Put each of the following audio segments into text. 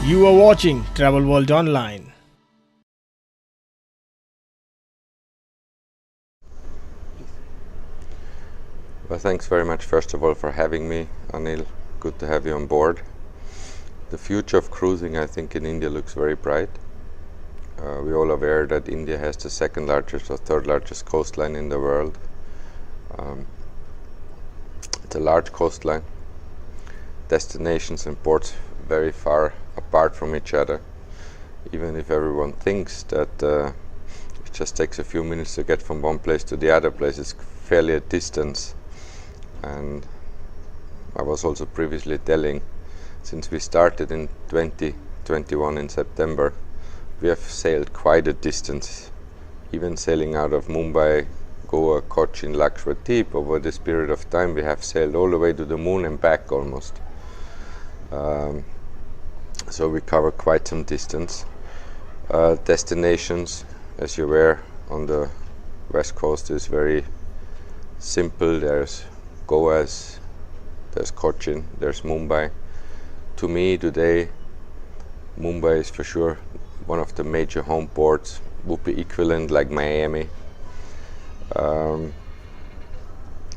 You are watching Travel World Online. Well, thanks very much first of all for having me, Anil. Good to have you on board. The future of cruising, I think, in India looks very bright. We're all aware that India has the second largest or third largest coastline in the world. It's a large coastline. Destinations and ports very far apart from each other. Even if everyone thinks that it just takes a few minutes to get from one place to the other place, it's fairly a distance. And I was also previously telling, since we started in 2021 in September, we have sailed quite a distance. Even sailing out of Mumbai, Goa, Cochin, Lakshadweep, over this period of time we have sailed all the way to the moon and back almost. So we cover quite some distance. Destinations, as you're aware, on the west coast is very simple. There's Goa, there's Cochin, there's Mumbai. To me today, Mumbai is for sure one of the major home ports, would be equivalent like Miami.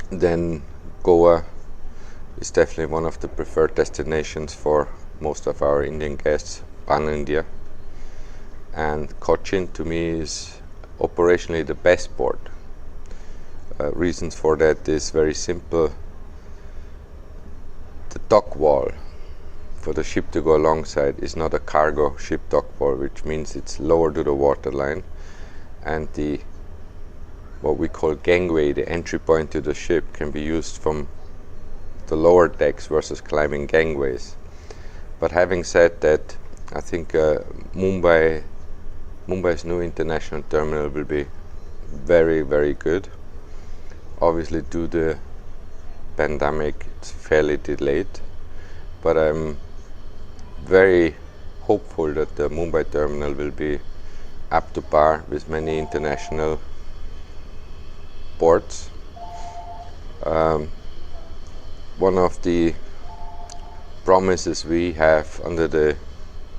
Then Goa is definitely one of the preferred destinations for most of our Indian guests, pan-India. And Cochin to me is operationally the best port. Reasons for that is very simple. The dock wall for the ship to go alongside is not a cargo ship dock wall, which means it's lower to the waterline, and the what we call gangway, the entry point to the ship, can be used from the lower decks versus climbing gangways. But having said that, I think Mumbai's new international terminal will be very, very good. Obviously due to the pandemic it's fairly delayed, but I'm very hopeful that the Mumbai terminal will be up to par with many international ports. One of the promises we have under the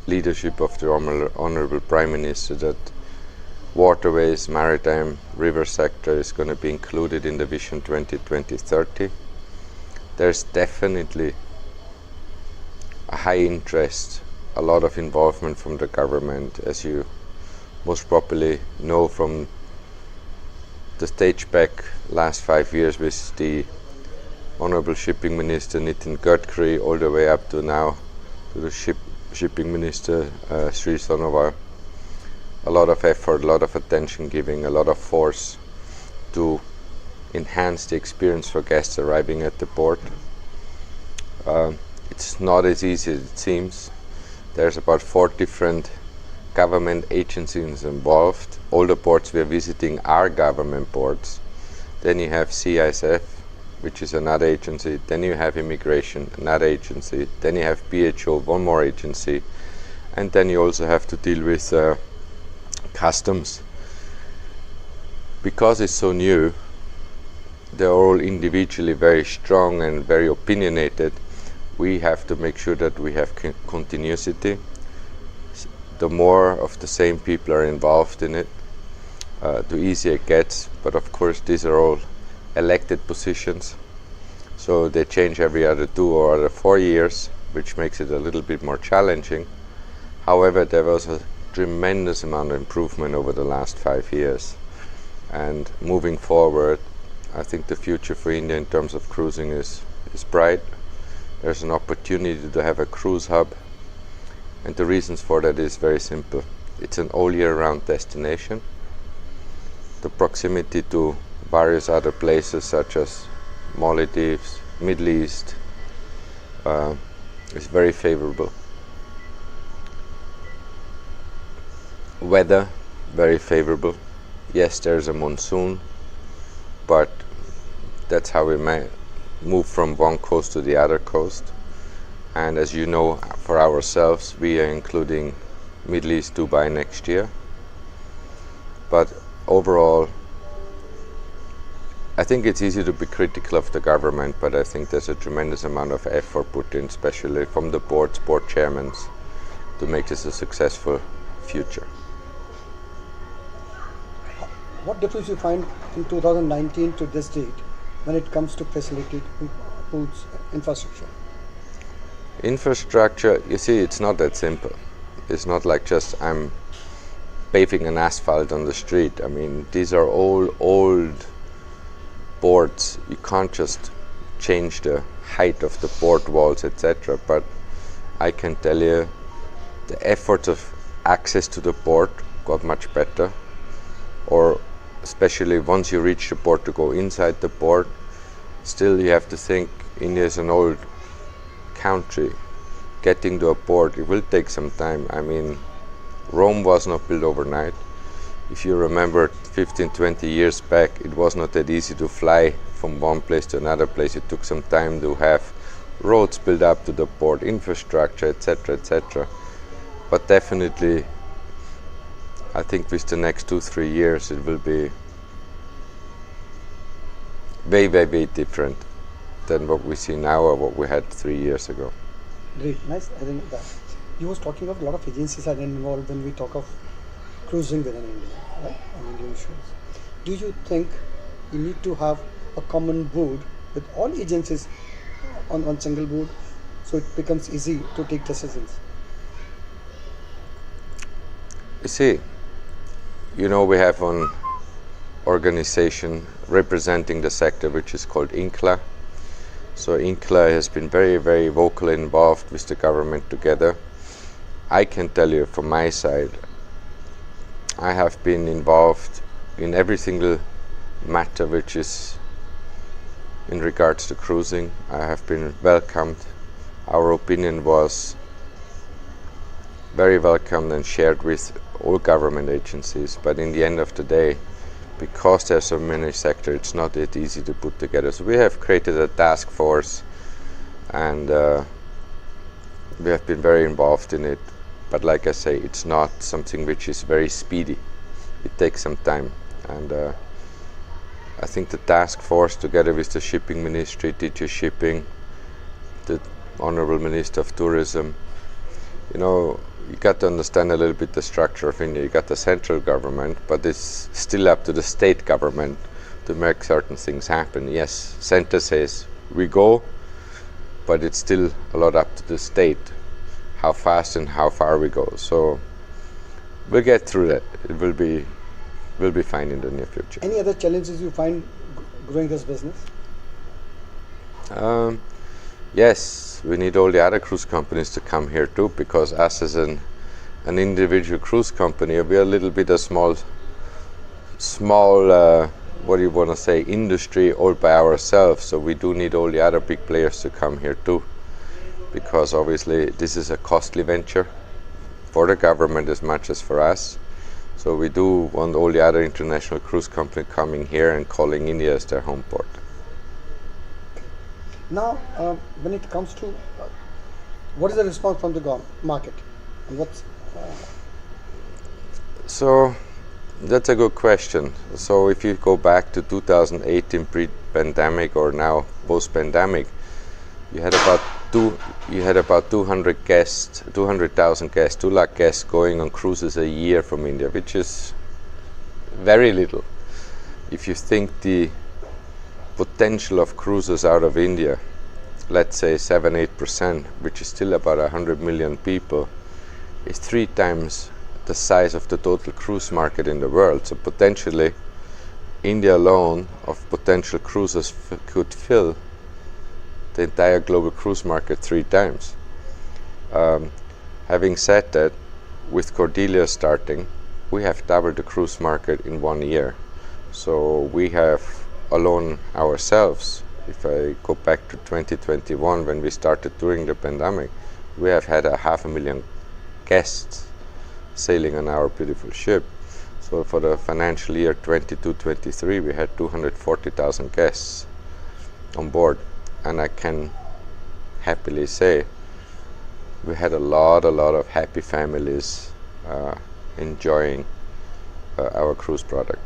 leadership of the Honorable Prime Minister, that waterways, maritime, river sector is going to be included in the Vision 2020-30. There's definitely a high interest, a lot of involvement from the government, as you most probably know from the stage back last 5 years with the Honorable Shipping Minister Nitin Gadkari, all the way up to now to the Shipping Minister Sri Sonowal. A lot of effort, a lot of attention giving, a lot of force to enhance the experience for guests arriving at the port. It's not as easy as it seems. There's about 4 different government agencies involved. All the ports we are visiting are government ports. Then you have CISF, which is another agency. Then you have immigration, another agency. Then you have BHO, one more agency. And then you also have to deal with customs. Because it's so new, they're all individually very strong and very opinionated. We have to make sure that we have continuity. The more of the same people are involved in it, the easier it gets. But of course these are all elected positions, so they change every other 2 or other 4 years, which makes it a little bit more challenging. However, there was a tremendous amount of improvement over the last 5 years, and moving forward I think the future for India in terms of cruising is bright. There's an opportunity to have a cruise hub, and the reasons for that is very simple. It's an all year round destination. The proximity to various other places such as Maldives, Middle East is very favorable. Weather, very favorable. Yes, there's a monsoon, but that's how we may move from one coast to the other coast. And as you know, for ourselves, we are including Middle East, Dubai next year. But overall, I think it's easy to be critical of the government, but I think there's a tremendous amount of effort put in, especially from the boards, board chairmen, to make this a successful future. What difference you find in 2019 to this date when it comes to facility includes infrastructure? Infrastructure, you see, it's not that simple. It's not like just I'm paving an asphalt on the street. I mean, these are all old boards. You can't just change the height of the board walls, etc. But I can tell you the efforts of access to the board got much better, or especially once you reach the board to go inside the board, still you have to think India is an old country. Getting to a board, it will take some time. I mean, Rome was not built overnight. If you remember 15-20 years back, it was not that easy to fly from one place to another place. It took some time to have roads built up to the port, infrastructure, etc., etc. But definitely, I think with the next 2-3 years, it will be way, way, way different than what we see now or what we had 3 years ago. Great, nice. I think that you was talking of a lot of agencies are involved when we talk of cruising within India, right? On Indian shores. Do you think you need to have a common board with all agencies on one single board so it becomes easy to take decisions? You see, you know, we have an organization representing the sector which is called INCLA. So INCLA has been very, very vocally involved with the government together. I can tell you from my side, I have been involved in every single matter which is in regards to cruising. I have been welcomed. Our opinion was very welcomed and shared with all government agencies, but in the end of the day, because there's so many sectors, it's not that easy to put together. So we have created a task force, and we have been very involved in it. But like I say, it's not something which is very speedy. It takes some time, and I think the task force, together with the shipping ministry, DG Shipping, the Honorable Minister of Tourism, you know, you got to understand a little bit the structure of India. You got the central government, but it's still up to the state government to make certain things happen. Yes, center says we go, but it's still a lot up to the state, how fast and how far we go. So we'll get through that. It will be fine in the near future. Any other challenges you find growing this business? Yes, we need all the other cruise companies to come here too, because us as an individual cruise company, we're a little bit a small what do you want to say, industry all by ourselves. So we do need all the other big players to come here too, because obviously this is a costly venture for the government as much as for us. So we do want all the other international cruise companies coming here and calling India as their home port. Now, when it comes to what is the response from the market, and what's So that's a good question. So if you go back to 2018 pre-pandemic or now post-pandemic, you had about 200,000 guests, 2 lakh guests going on cruises a year from India, which is very little. If you think the potential of cruises out of India, let's say 7-8%, which is still about 100 million people, is 3 times the size of the total cruise market in the world. So potentially India alone of potential cruises could fill the entire global cruise market 3 times. Having said that, with Cordelia starting, we have doubled the cruise market in 1 year. So we have alone ourselves, if I go back to 2021 when we started during the pandemic, we have had 500,000 guests sailing on our beautiful ship. So for the financial year 22-23, we had 240,000 guests on board, and I can happily say we had a lot of happy families enjoying our cruise product.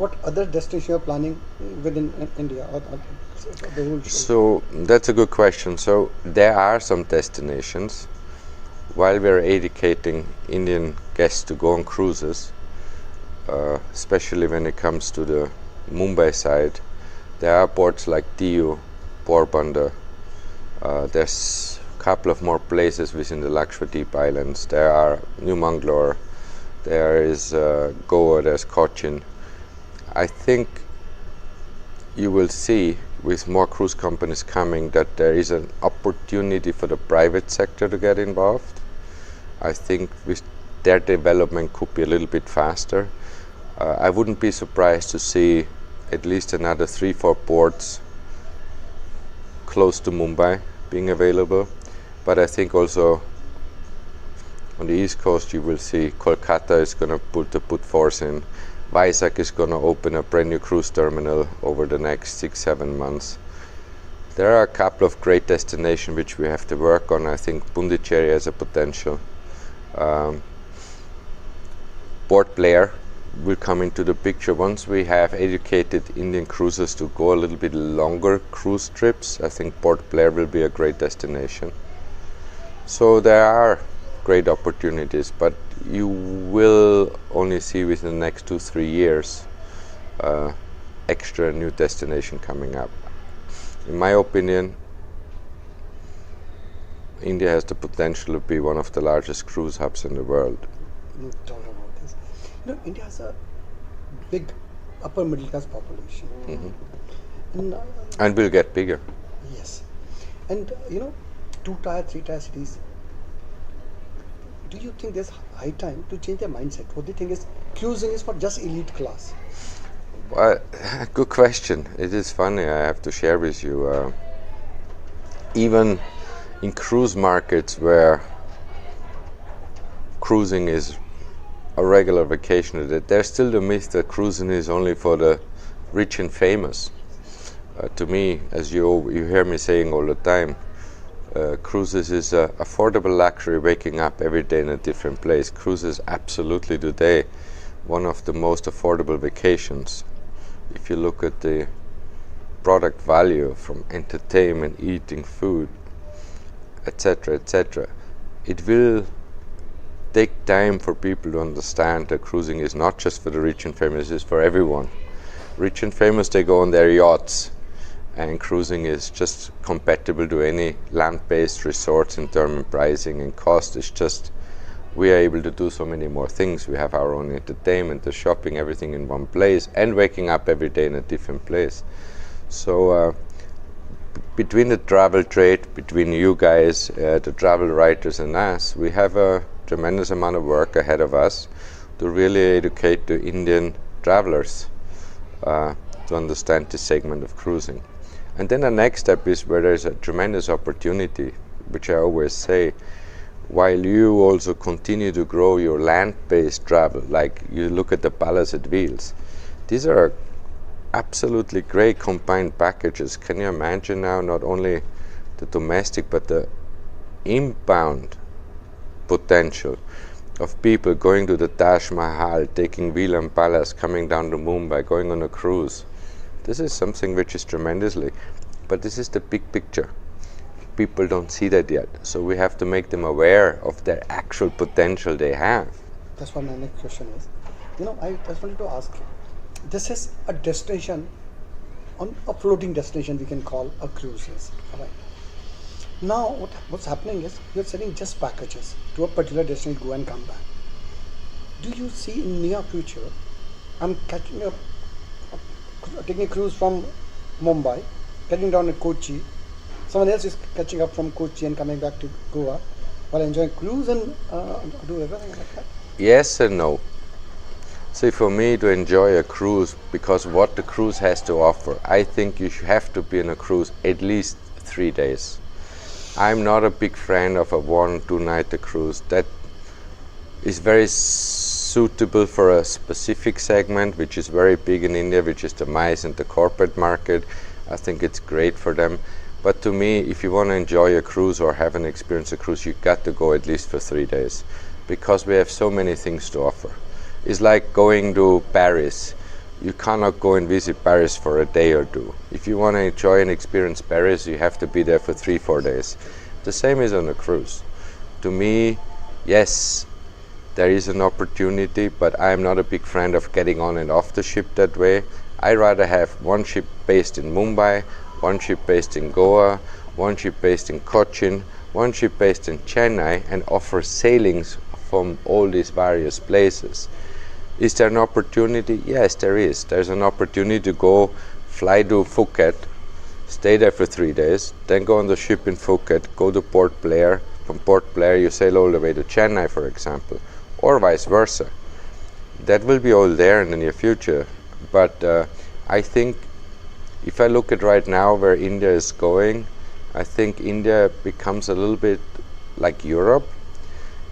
what other destinations you are planning within India or the whole show? So that's a good question. So there are some destinations. while we're educating Indian guests to go on cruises, especially when it comes to the Mumbai side, there are ports like Diu, Porbandar. There's a couple of more places within the Lakshadweep Islands. There are New Mangalore, there is Goa, there's Cochin. I think you will see with more cruise companies coming that there is an opportunity for the private sector to get involved. I think with their development could be a little bit faster. I wouldn't be surprised to see at least another 3-4 ports close to Mumbai being available, but I think also on the east coast you will see Kolkata is going to put force in. Vizag is going to open a brand new cruise terminal over the next 6-7 months. There are a couple of great destinations which we have to work on. I think Pondicherry has a potential. Port Blair will come into the picture once we have educated Indian cruisers to go a little bit longer cruise trips. I think Port Blair will be a great destination. So there are great opportunities, but you will only see within the next 2-3 years extra new destination coming up. In my opinion, India has the potential to be one of the largest cruise hubs in the world. No doubt about this. You know, India has a big upper middle class population. And will get bigger. Yes. And 2-tier, 3-tier cities, do you think there's high time to change their mindset? What they think is cruising is for just elite class? Well, good question. It is funny, I have to share with you. Even in cruise markets where cruising is a regular vacation, there's still the myth that cruising is only for the rich and famous. To me, as you hear me saying all the time, cruises is an affordable luxury, waking up every day in a different place. Cruises absolutely today one of the most affordable vacations. If you look at the product value from entertainment, eating, food, etc., etc., it will take time for people to understand that cruising is not just for the rich and famous, it's for everyone. Rich and famous, they go on their yachts, and cruising is just compatible to any land-based resorts in terms of pricing and cost. It's just we are able to do so many more things. We have our own entertainment, the shopping, everything in one place, and waking up every day in a different place. So between the travel trade, between you guys, the travel writers and us, we have a tremendous amount of work ahead of us to really educate the Indian travelers to understand this segment of cruising. And then the next step is where there's a tremendous opportunity, which I always say, while you also continue to grow your land-based travel, like you look at the Palace at Wheels, these are absolutely great combined packages. Can you imagine now not only the domestic but the inbound potential of people going to the Taj Mahal, taking Wheel & Palace, coming down to Mumbai, going on a cruise? This is something which is tremendously, but this is the big picture. People don't see that yet, so we have to make them aware of their actual potential they have. That's what my next question is. I just wanted to ask you, this is a destination, on a floating destination we can call a cruises, right? Now what's happening is you're selling just packages to a particular destination, go and come back. Do you see in near future, I'm taking a cruise from Mumbai, getting down at Kochi, someone else is catching up from Kochi and coming back to Goa while enjoying cruise and do everything like that? Yes and no. See, for me to enjoy a cruise, because what the cruise has to offer, I think you have to be in a cruise at least 3 days. I'm not a big fan of a 1-2 night cruise. That is very suitable for a specific segment, which is very big in India, which is the MICE and the corporate market. I think it's great for them. But to me, if you want to enjoy a cruise or have an experience a cruise, you got to go at least for 3 days, because we have so many things to offer. It's like going to Paris. You cannot go and visit Paris for a day or two. If you want to enjoy and experience Paris, you have to be there for 3-4 days. The same is on a cruise. to me, yes, there is an opportunity, but I'm not a big fan of getting on and off the ship that way. I rather have one ship based in Mumbai, one ship based in Goa, one ship based in Cochin, one ship based in Chennai, and offer sailings from all these various places. Is there an opportunity? Yes, there is. There's an opportunity to go fly to Phuket, stay there for 3 days, then go on the ship in Phuket, go to Port Blair. From Port Blair you sail all the way to Chennai, for example, or vice versa. That will be all there in the near future. But I think if I look at right now where India is going, I think India becomes a little bit like Europe.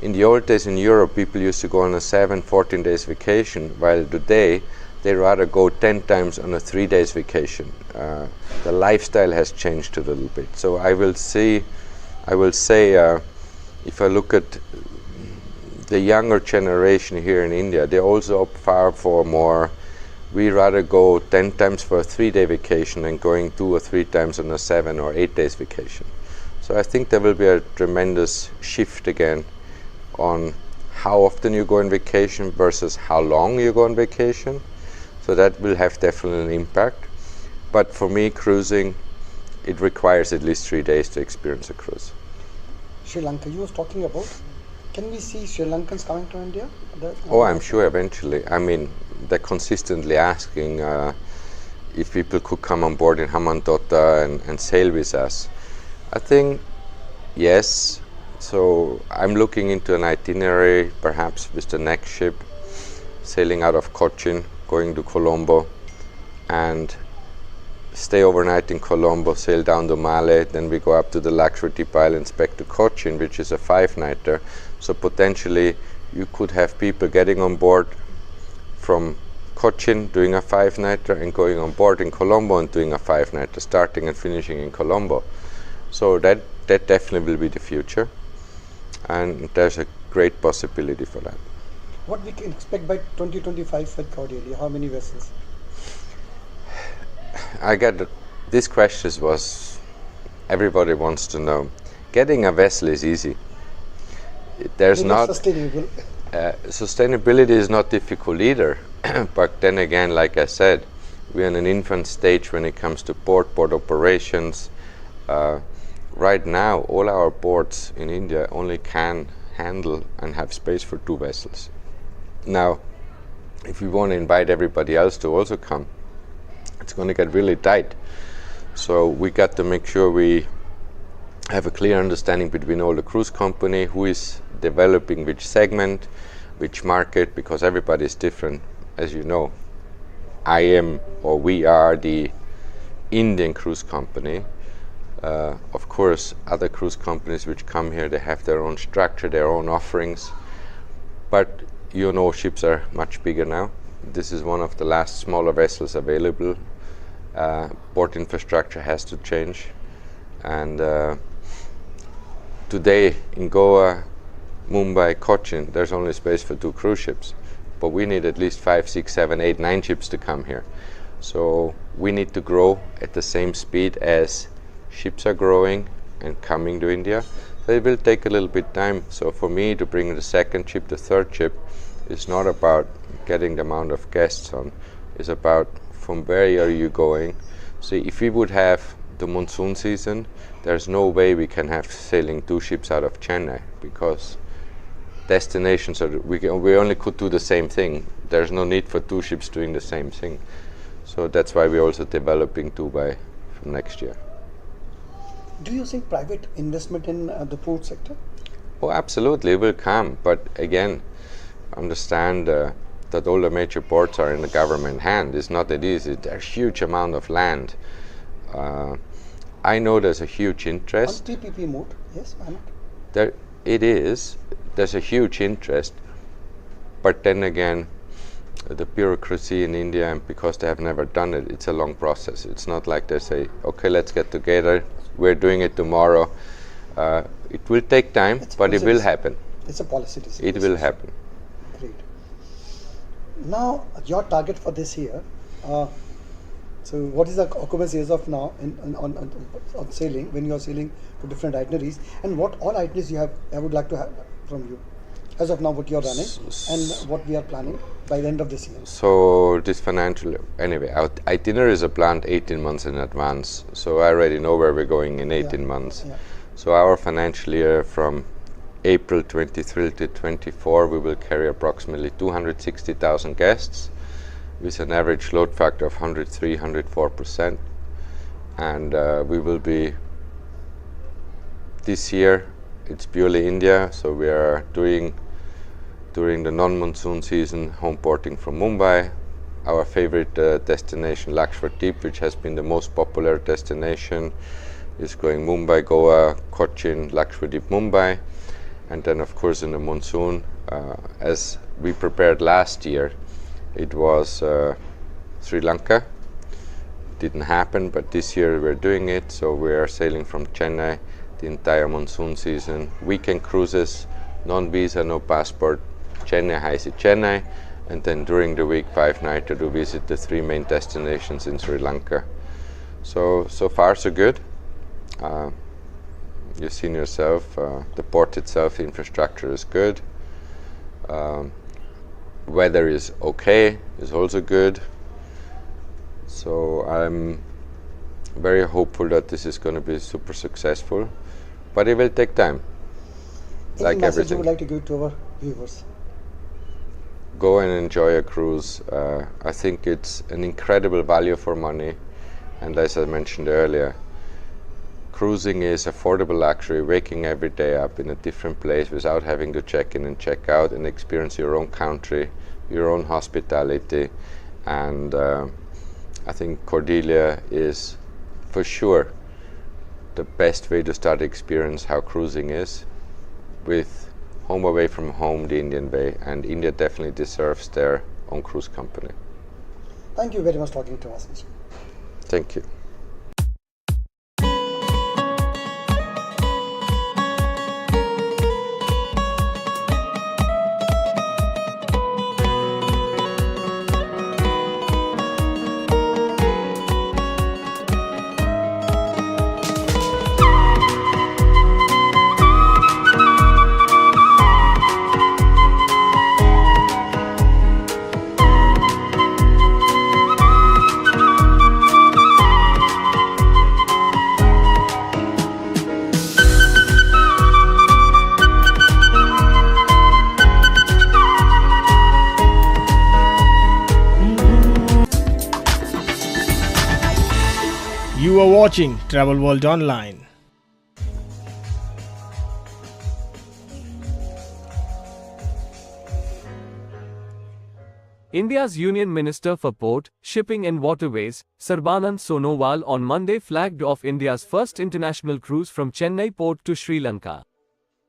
In the old days in Europe, people used to go on a 14 days vacation, while today they rather go 10 times on a 3 days vacation. The lifestyle has changed a little bit. So I will say, if I look at the younger generation here in India, they also opt far for more. We rather go 10 times for a 3 day vacation than going 2 or 3 times on a 7 or 8 days vacation. So I think there will be a tremendous shift again on how often you go on vacation versus how long you go on vacation. So that will have definitely an impact. But for me, cruising, it requires at least 3 days to experience a cruise. Sri Lanka, you was talking about, can we see Sri Lankans coming to India? Oh, I'm sure eventually. I mean, they're consistently asking if people could come on board in Hambantota and sail with us. I think yes. So I'm looking into an itinerary, perhaps with the next ship, sailing out of Cochin, going to Colombo, and stay overnight in Colombo, sail down to Male, then we go up to the Lakshadweep Islands back to Cochin, which is a 5-nighter. So potentially you could have people getting on board from Cochin doing a 5-nighter and going on board in Colombo and doing a 5-nighter, starting and finishing in Colombo. So that definitely will be the future, and there's a great possibility for that. What we can expect by 2025 for Cordelia? How many vessels? I get this question was everybody wants to know. Getting a vessel is easy. There's not sustainable. Sustainability is not difficult either. But then again, like I said, we're in an infant stage when it comes to port operations. Right now, all our ports in India only can handle and have space for 2 vessels. Now, if we want to invite everybody else to also come, it's going to get really tight. So we got to make sure we have a clear understanding between all the cruise company, who is developing which segment, which market, because everybody is different. As you know, we are the Indian cruise company. Of course, other cruise companies which come here, they have their own structure, their own offerings. But you know, ships are much bigger now. This is one of the last smaller vessels available. Port infrastructure has to change. And today in Goa, Mumbai, Cochin, there's only space for 2 cruise ships. But we need at least 5, 6, 7, 8, 9 ships to come here. So we need to grow at the same speed as ships are growing and coming to India. So it will take a little bit time. So for me to bring the 2nd ship, the 3rd ship, is not about getting the amount of guests on. It's about from where are you going. So if we would have the monsoon season, there's no way we can have sailing 2 ships out of Chennai, because destinations are, we only could do the same thing. There's no need for 2 ships doing the same thing. So that's why we're also developing Dubai from next year. Do you think private investment in the port sector? Oh, absolutely, it will come. But again, understand that all the major ports are in the government hand. It's not that easy. There's a huge amount of land. I know there's a huge interest. On PPP mode, yes, why not? There it is. There's a huge interest. But then again, the bureaucracy in India, and because they have never done it, it's a long process. It's not like they say, okay, let's get together, we're doing it tomorrow. It will take time, but it will happen. It's a policy decision. It will happen. Great. Now, your target for this year, So what is the occupancy as of now on sailing, when you are sailing to different itineraries, and what all itineraries you have, I would like to have from you as of now, what you are running and what we are planning by the end of this year. So this financial, anyway, our itineraries are planned 18 months in advance. So I already know where we're going in 18 months. Yeah. So our financial year from April 23 to 24, we will carry approximately 260,000 guests with an average load factor of 103-104%. And we will be, this year, it's purely India, so we are doing, during the non-monsoon season, home porting from Mumbai. Our favorite destination, Lakshadweep, which has been the most popular destination, is going Mumbai, Goa, Cochin, Lakshadweep, Mumbai. And then of course in the monsoon, as we prepared last year, it was Sri Lanka. Didn't happen, but this year we're doing it. So we are sailing from Chennai the entire monsoon season. Weekend cruises, non-visa, no passport, Chennai, Haisi, Chennai. And then during the week, 5 nights to visit the 3 main destinations in Sri Lanka. So far so good. You've seen yourself, the port itself, the infrastructure is good. Weather is okay, is also good. So I'm very hopeful that this is going to be super successful, but it will take time. Any message you would like to give to our viewers? Go and enjoy a cruise. I think it's an incredible value for money, and as I mentioned earlier, cruising is affordable luxury, waking every day up in a different place without having to check in and check out and experience your own country, your own hospitality. And I think Cordelia is for sure the best way to start to experience how cruising is, with home away from home, the Indian way, and India definitely deserves their own cruise company. Thank you very much for talking to us. Thank you. You are watching Travel World Online. India's Union Minister for Port, Shipping and Waterways, Sarbanand Sonowal on Monday flagged off India's first international cruise from Chennai port to Sri Lanka.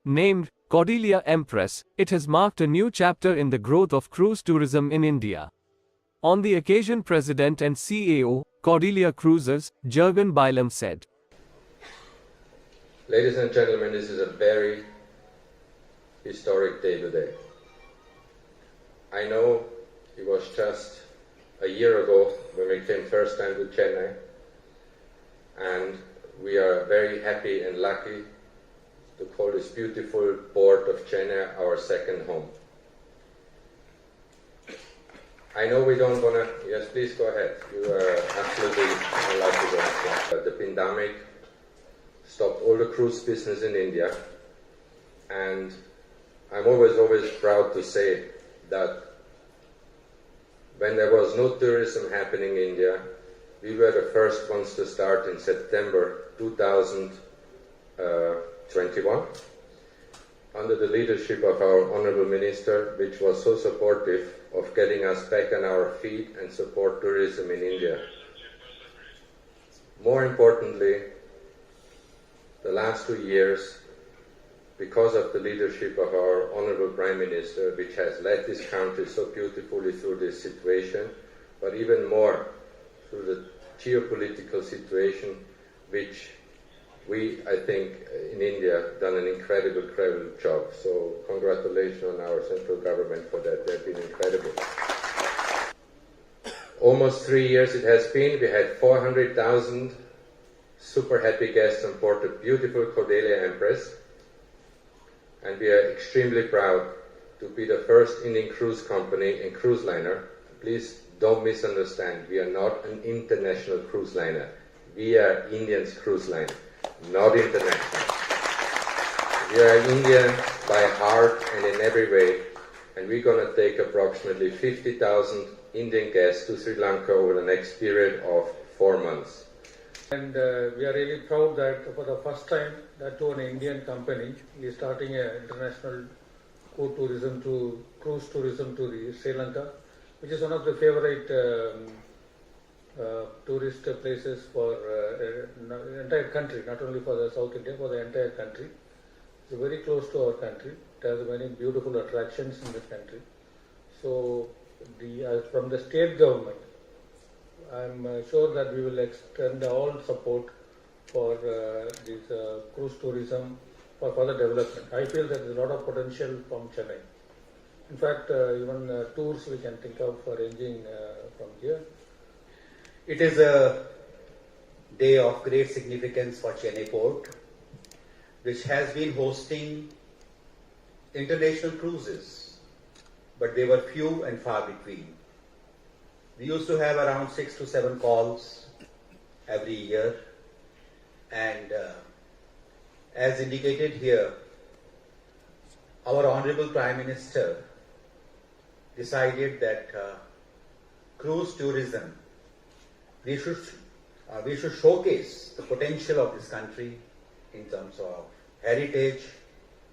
Named Cordelia Empress, it has marked a new chapter in the growth of cruise tourism in India. On the occasion, President and CAO, Cordelia Cruises, Jurgen Bailam said, Ladies and gentlemen, this is a very historic day today. I know it was just a year ago when we came first time to Chennai, and we are very happy and lucky to call this beautiful port of Chennai our second home. I know we don't want to, yes, please go ahead. You are absolutely allowed to go. The pandemic stopped all the cruise business in India, and I'm always proud to say that when there was no tourism happening in India, we were the first ones to start in September 2021 under the leadership of our Honorable Minister, which was so supportive of getting us back on our feet and support tourism in India. More importantly, the last 2 years, because of the leadership of our Honorable Prime Minister, which has led this country so beautifully through this situation, but even more through the geopolitical situation, which we, I think, in India, done an incredible job. So congratulations on our central government for that. They've been incredible. almost 3 years it has been. We had 400,000 super happy guests on board the beautiful Cordelia Empress. And we are extremely proud to be the first Indian cruise company and cruise liner. Please don't misunderstand. We are not an international cruise liner. We are Indian's cruise liner, not international. We are Indian by heart and in every way. And we're going to take approximately 50,000 Indian guests to Sri Lanka over the next period of 4 months. And we are really proud that for the first time, that to an Indian company is starting an international cruise tourism to the Sri Lanka, which is one of the favorite tourist places for the entire country, not only for the South India, for the entire country. It's very close to our country. It has many beautiful attractions in the country. So, from the state government, I'm sure that we will extend all support for this cruise tourism for further development. I feel that there is a lot of potential from Chennai. In fact, even tours we can think of arranging from here. It is a day of great significance for Chennai Port, which has been hosting international cruises, but they were few and far between. We used to have around 6 to 7 calls every year, and as indicated here, our Honorable Prime Minister decided that cruise tourism, we should showcase the potential of this country in terms of heritage,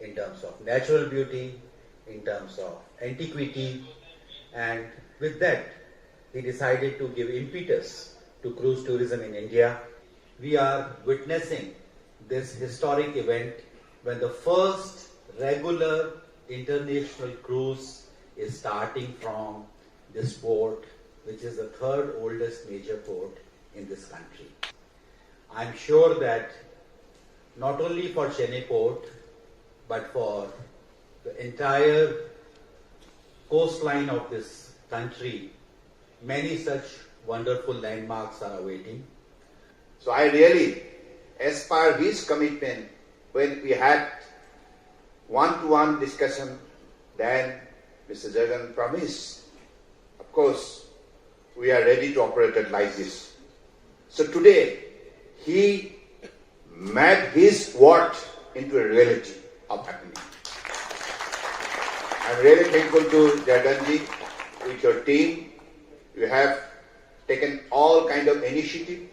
in terms of natural beauty, in terms of antiquity, and with that, he decided to give impetus to cruise tourism in India. We are witnessing this historic event when the first regular international cruise is starting from this port, which is the third oldest major port in this country. I'm sure that not only for Chennai Port, but for the entire coastline of this country, many such wonderful landmarks are awaiting. So I really, as per his commitment, when we had one-to-one discussion, then Mr. Jagan promised, of course, we are ready to operate it like this. So today, he made his word into a reality of happening. I'm really thankful to Jaganji with your team. You have taken all kind of initiative,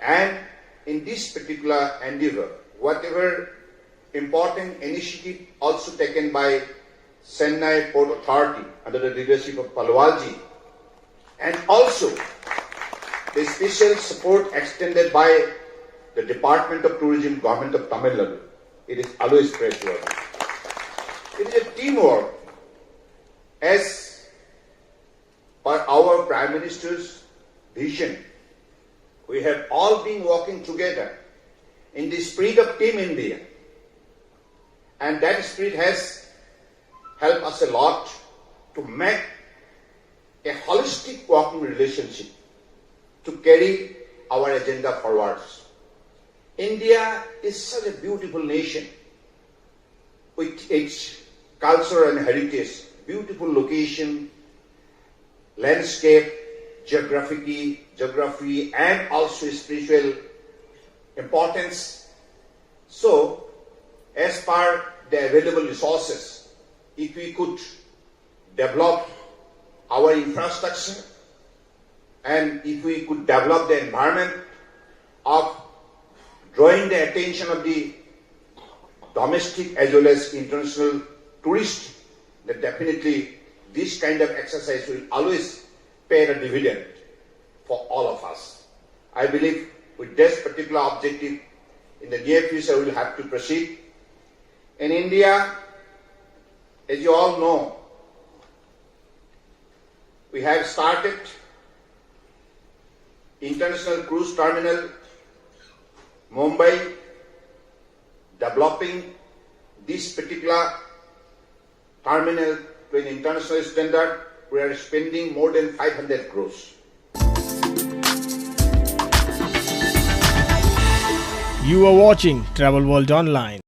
and in this particular endeavor, whatever important initiative also taken by Chennai Port Authority under the leadership of Palwalji, and also the special support extended by the Department of Tourism, Government of Tamil Nadu. It is always praiseworthy. It is a teamwork. As per our Prime Minister's vision, we have all been working together in the spirit of Team India. And that spirit has helped us a lot to make a holistic working relationship to carry our agenda forwards. India is such a beautiful nation with its culture and heritage, beautiful location, landscape, geography, and also spiritual importance. So, as per the available resources, if we could develop our infrastructure and if we could develop the environment of drawing the attention of the domestic as well as international tourists, then definitely this kind of exercise will always pay a dividend for all of us. I believe with this particular objective, in the near future we will have to proceed. In India, as you all know, we have started International Cruise Terminal Mumbai, developing this particular terminal to an international standard. We are spending more than 500 crores. You are watching Travel World Online.